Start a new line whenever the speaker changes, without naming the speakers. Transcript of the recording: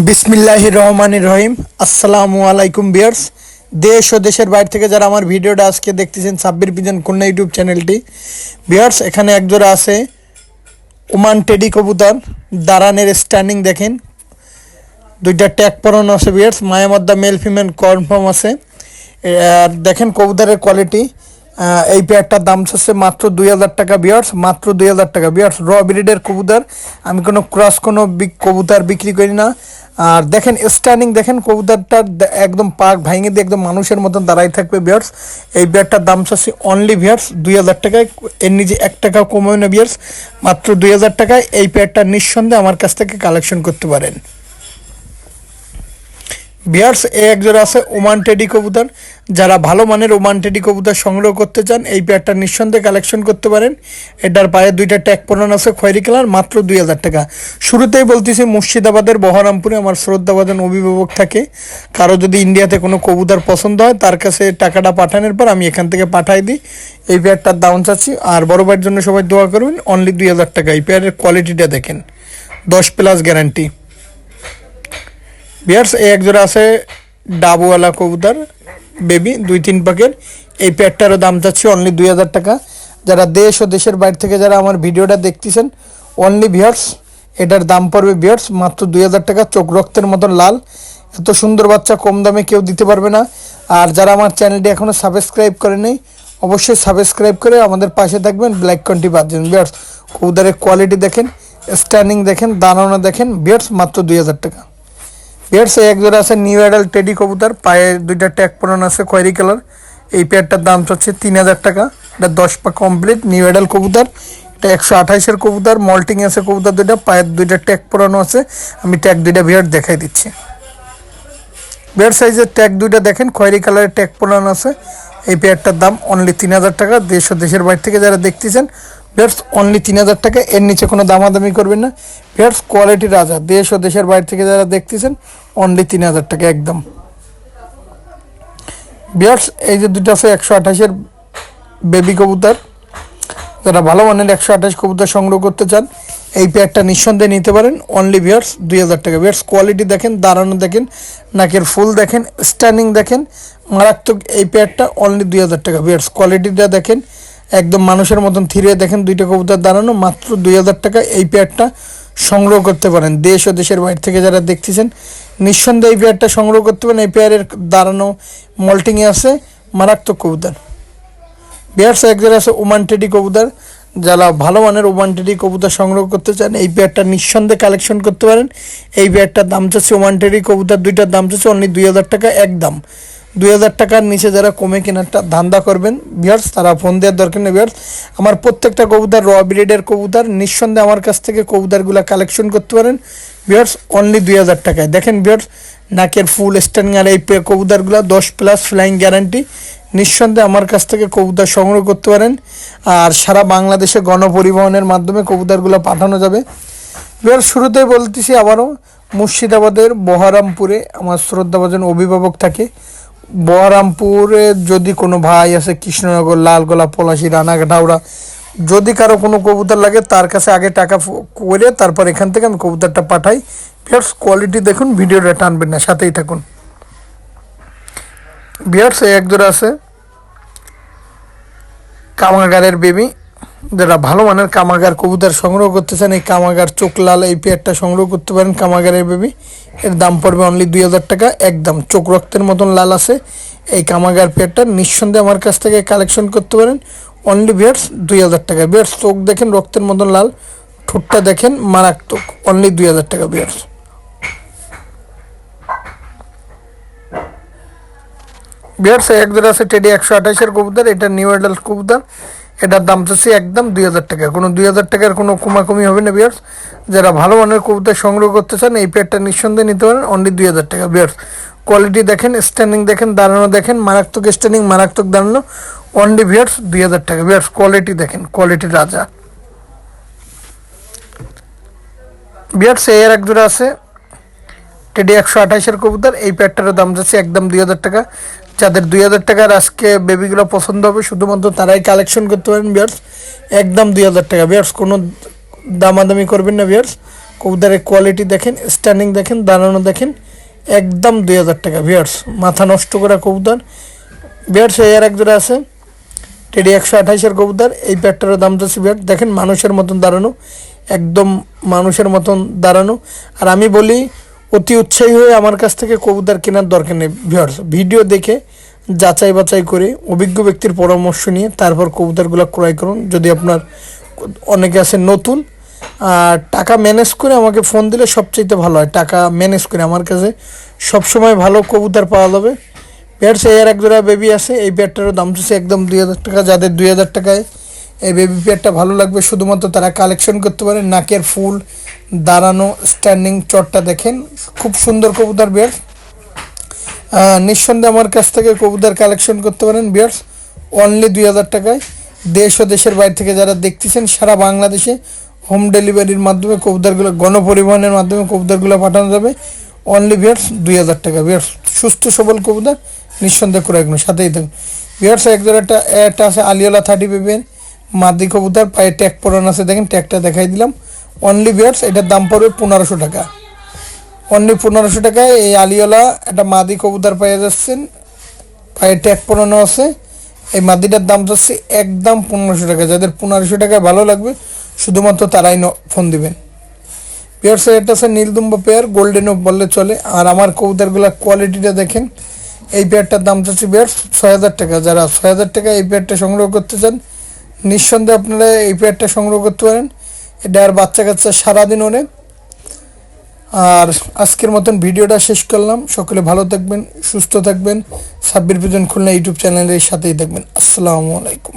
বিসমিল্লাহির রহমানির রহিম। আসসালামু আলাইকুম ভিউয়ার্স। দেশ ও দেশের বাইরে থেকে যারা আমার ভিডিওটা আজকে দেখতেছেন সাব্বির পিজন কন্যা ইউটিউব চ্যানেলটি, ভিউয়ার্স এখানে একজোড়া আছে ওমান টেডি কবুতর। দাঁড়ানের স্ট্যান্ডিং দেখেন, দুইটা ট্যাগ পরানো আছে ভিউয়ার্স। মায়ামদ্দা মেল ফিমেল কনফার্ম আছে। আর দেখেন কবুতরের কোয়ালিটি। এই পেয়ারটার দাম চাচ্ছে মাত্র 2000 টাকা ভিউয়ার্স, মাত্র 2000 টাকা ভিউয়ার্স। র ব্রিডের কবুতর, আমি কোনো ক্রস কোনো কবুতর বিক্রি করি না। আর দেখেন স্ট্যান্ডিং দেখেন কবুতরটার একদম পাক ভাঙে দিয়ে একদম মানুষের মতন দাঁড়াই থাকবে ভিউয়ার্স। এই পেয়ারটার দাম চাচ্ছে অনলি ভিউয়ার্স 2000 টাকায়। এর নিচে 1 টাকাও কমায় না ভিউয়ার্স, মাত্র 2000 টাকায় এই পেয়ারটা নিঃসন্দেহে আমার কাছ থেকে কালেকশন করতে পারেন ভিউয়ার্স। এক জোড়া আছে ওমান টেডি কবুতর। যারা ভালো মানের ওমান টেডি কবুতর সংগ্রহ করতে চান এই পেয়ারটা নিঃসন্দেহে কালেকশন করতে পারেন। এটার পায়ে দুইটা ট্যাগ পরানো আছে খয়েরি কালার, মাত্র 2000 টাকা। শুরুতেই বলতেছি মুর্শিদাবাদের বহরমপুরে আমার শ্রদ্ধাভাজন অভিভাবক থাকে। কারো যদি ইন্ডিয়াতে কোনো কবুতর পছন্দ হয় তার কাছে টাকাটা পাঠানোর পর আমি এখান থেকে পাঠাই দিই। এই পেয়ারটার দাম চাচ্ছি। আর বড় ভাইয়ের জন্য সবাই দোয়া করবেন, অনলি 2000 টাকা। এই পেয়ারের কোয়ালিটিটা দেখেন, 10+ গ্যারান্টি ভিউয়ার্স। এক জোড়া আছে ডাবুওয়ালা কবুতর বেবি 2-3 পাকের। এই পেয়ারটারও দাম চাচ্ছি অনলি 2000 টাকা। যারা দেশ ও দেশের বাইরে থেকে যারা আমার ভিডিওটা দেখতেছেন অনলি ভিউয়ার্স, এটার দাম পড়বে ভিউয়ার্স মাত্র 2000 টাকা। চোখ রক্তের মতন লাল, এত সুন্দর বাচ্চা কম দামে কেউ দিতে পারবে না। আর যারা আমার চ্যানেলটি এখনও সাবস্ক্রাইব করে নেই অবশ্যই সাবস্ক্রাইব করে আমাদের পাশে থাকবেন, ব্ল্যাক কন্টি বাজছেন ভিউয়ার্স। কবুতরের কোয়ালিটি দেখেন, স্ট্যান্ডিং দেখেন, দানানো দেখেন ভিউয়ার্স, মাত্র 2000 টাকা ভিউয়ার্স। এক জোড়া আছে নিউ অ্যাডাল টেডি কবুতর, পায়ে দুইটা ট্যাগ পরানো আছে খয়েরি কালার। এই পেয়ারটার দাম হচ্ছে 3000 টাকা। এটা 10 পা কমপ্লিট নিউ অ্যাডাল কবুতর। এটা 128-এর কবুতর, মল্টিং আছে কবুতর দুইটা, পায়ের দুইটা ট্যাগ পরানো আছে। আমি ট্যাগ দুইটা ভিউয়ার দেখাই দিচ্ছি। ভিউয়ার সাইজের ট্যাগ দুইটা দেখেন, খয়েরি কালারের ট্যাগ পরানো আছে। এই পেয়ারটার দাম অনলি 3000 টাকা। দেশ ও দেশের বাইরে থেকে যারা দেখতেছেন ভিউয়ার্স অনলি 3000 টাকা। এর নিচে কোনো দামাদামি করবেন না ভিউয়ার্স। কোয়ালিটি রাজা, দেশ ও দেশের বাইরে থেকে যারা দেখতেছেন অনলি 3000 টাকা একদম ভিউয়ার্স। এই যে দুটো আছে 128-এর বেবি কবুতর। যারা ভালো মানের 128 কবুতর সংগ্রহ করতে চান এই পেয়ারটা নিঃসন্দেহে নিতে পারেন অনলি ভিউয়ার্স 2000 টাকা ভিউয়ার্স। কোয়ালিটি দেখেন, দাঁড়ানো দেখেন, নাকের ফুল দেখেন, স্ট্যান্ডিং দেখেন, মারাত্মক। এই পেয়ারটা অনলি 2000 টাকা ভিউয়ার্স। কোয়ালিটিটা দেখেন, একদম মানুষের মতন থিরে দেখেন, দুইটা কবুতর দাঁড়ানো, মাত্র 2000 টাকা। এই পেয়ারটা সংগ্রহ করতে পারেন। দেশ ও দেশের বাইরে থেকে যারা দেখতেছেন নিঃসন্দেহে এই পেয়ারটা সংগ্রহ করতে পারেন। এই পেয়ারের দাঁড়ানো মল্টিংয়ে আছে মারাত্মক কবুতর ভিউয়ার্স। এক জায়গায় আছে ওমান টেডি কবুতর। যারা ভালো মানের ওমান টেডি কবুতর সংগ্রহ করতে চান এই পেয়ারটা নিঃসন্দেহে কালেকশন করতে পারেন। এই পেয়ারটার দাম চাচ্ছে ওমান টেডি কবুতর দুইটার দাম চাচ্ছে অনলি 2000 টাকা একদম। 2000 টাকার নিচে যারা কমে কেনারটা ধান্দা করবেন ভিউয়ার্স তারা ফোন দেওয়ার দরকার নেই ভিউয়ার্স। আমার প্রত্যেকটা কবুতর র ব্রিডের কবুতর, নিঃসন্দেহে আমার কাছ থেকে কবুতরগুলো কালেকশন করতে পারেন ভিউয়ার্স অনলি 2000 টাকায়। দেখেন ভিউয়ার্স, নাকের ফুল স্ট্যান্ডিং। আর এই কবুতরগুলো 10+ ফ্লাইং গ্যারান্টি। নিঃসন্দেহে আমার কাছ থেকে কবুতর সংগ্রহ করতে পারেন। আর সারা বাংলাদেশে গণপরিবহনের মাধ্যমে কবুতরগুলো পাঠানো যাবে ভিউয়ার্স। শুরুতেই বলতেছি আবারও, মুর্শিদাবাদের বহরমপুরে আমার শ্রদ্ধাভাজন অভিভাবক থাকে। বহরমপুরে যদি কোনো ভাই আছে কৃষ্ণনগর, লালগোলা, পলাশী, রানাঘাট, হাওড়া, যদি কারো কোনো কবুতর লাগে তার কাছে আগে টাকা করে তারপর এখান থেকে আমি কবুতরটা পাঠাই ভিউয়ার্স। কোয়ালিটি দেখুন, ভিডিওটা টানবেন না, সাথেই থাকুন ভিউয়ার্স। এক জোড়া আছে কামাগারের বেবি। যারা ভালো মানের কামাগার কবুতর সংগ্রহ করতে চান এই কামাগার চোখ লাল এই পেয়ারটা সংগ্রহ করতে পারেন। কামাগারের বেবি, এর দাম পড়বে অনলি 2000 টাকা একদম। চোখ রক্তের মতন লাল আছে এই কামাগার পেয়ারটা, নিঃসন্দেহে আমার কাছ থেকে কালেকশন করতে পারেন অনলি ভিউয়ার্স 2000 টাকা ভিউয়ার্স। চোখ দেখেন রক্তের মতন লাল, ঠোঁটটা দেখেন মারাত্মক, অনলি 2000 টাকা ভিউয়ার্স। ভিউয়ার্স এক জোড়া আছে টেডি 128-এর কবুতর। এটা নিউ অ্যাডাল্ট কবুতর। এটার দাম চাচ্ছি একদম 2000 টাকা। কোনো 2000 টাকার কোনো কমাকমি হবে না ভিউয়ার্স। যারা ভালো মানের কবুতর সংগ্রহ করতে চান এই পেয়ারটা নিঃসন্দেহে নিতে পারেন অনলি 2000 টাকা ভিউয়ার্স। কোয়ালিটি দেখেন, স্ট্যান্ডিং দেখেন, দাঁড়ানো দেখেন, মারাত্মক স্ট্যান্ডিং, মারাত্মক দাঁড়ানো, অনলি ভিউয়ার্স 2000 টাকা ভিউয়ার্স। কোয়ালিটি দেখেন, কোয়ালিটি রাজা ভিউয়ার্স। এর এক জোড়া আছে টেডি 128-এর কবুতর। এই পেয়ারটারও দাম যাচ্ছে একদম 2000 টাকা। যাদের 2000 টাকার আজকে বেবিগুলো পছন্দ হবে শুধুমাত্র তারাই কালেকশন করতে পারেন ভিউয়ার্স একদম 2000 টাকা ভিউয়ার্স। কোনো দামাদামি করবেন না ভিউয়ার্স, কবুতরের কোয়ালিটি দেখেন, স্ট্যান্ডিং দেখেন, দাঁড়ানো দেখেন, একদম 2000 টাকা ভিউয়ার্স। মাথা নষ্ট করা কবুতর ভিউয়ার্স। এই আর এক জোড়া আছে টেডি 128-এর কবুতর। এই প্যাটটারও দাম যাচ্ছে ভিউয়ার্স, দেখেন মানুষের মতন দাঁড়ানো, একদম মানুষের মতন দাঁড়ানো। আর আমি বলি অতি উৎসাহী হয়ে আমার কাছ থেকে কবুতর কেনার দরকার নেই ভিউয়ার্স, ভিডিও দেখে যাচাই বাছাই করে অভিজ্ঞ ব্যক্তির পরামর্শ নিয়ে তারপর কবুতরগুলো ক্রয় করুন। যদি আপনার অনেকে আছে নতুন, আর টাকা ম্যানেজ করে আমাকে ফোন দিলে সবচেয়ে ভালো হয়। টাকা ম্যানেজ করে আমার কাছে সবসময় ভালো কবুতর পাওয়া যাবে ভিউয়ার্স। এই আর এক জোড়া বেবি আছে, এই পেয়ারটারও দাম হচ্ছে একদম 2000 টাকা। যাদের 2000 টাকায় এই বেবি পেয়ারটা ভালো লাগবে শুধুমাত্র তারা কালেকশন করতে পারে। নাকের ফুল, দাঁড়ানো, স্ট্যান্ডিং, চটটা দেখেন, খুব সুন্দর কবুতর ভিউয়ার্স। নিঃসন্দেহে আমার কাছ থেকে কবুতর কালেকশন করতে পারেন ভিউয়ার্স, অনলি 2000 টাকায়। দেশ ও দেশের বাইরে থেকে যারা দেখতেছেন সারা বাংলাদেশে হোম ডেলিভারির মাধ্যমে কবুতরগুলো, গণপরিবহনের মাধ্যমে কবুতরগুলো পাঠানো যাবে অনলি ভিউয়ার্স 2000 টাকা ভিউয়ার্স। সুস্থ সবল কবুতর নিঃসন্দেহে করে রাখবেন, সাথেই থাকুন ভিউয়ার্স। এক জোড়াটা একটা আছে আলিওলা 30 বেবির মাদি কবুতর, পায়ে ট্যাগ পরানো আছে, দেখেন ট্যাগটা দেখাই দিলাম অনলি ভিউয়ার্স। এটার দাম পড়বে 1500 টাকা, অনলি 1500 টাকায় এই আলিওলা একটা মাদি কবুতর পেয়ে যাচ্ছেন, পায়ে ট্যাগ পরানো আছে। এই মাদিটার দাম যাচ্ছে একদম 1500 টাকা। যাদের 1500 টাকায় ভালো লাগবে শুধুমাত্র তারাই ফোন দিবেন ভিউয়ার্স। এটা আছে নীলদুম্ব পেয়ার, গোল্ডেনও বললে চলে। আর আমার কবুতরগুলোর কোয়ালিটিটা দেখেন। এই পেয়ারটার দাম যাচ্ছে ভিউয়ার্স 6000 টাকা। যারা 6000 টাকা এই পেয়ারটা সংগ্রহ করতে চান নিঃসন্দেহে আপনারা এই পেয়ারটা সংগ্রহ করতে পারেন। এটা আর বাচ্চা কাচ্চা সারাদিন ওরে। আর আজকের মতন ভিডিওটা শেষ করলাম। সকলে ভালো থাকবেন, সুস্থ থাকবেন। সাব্বির পিজন খুলনা ইউটিউব চ্যানেলের সাথেই থাকবেন। আসসালামু আলাইকুম।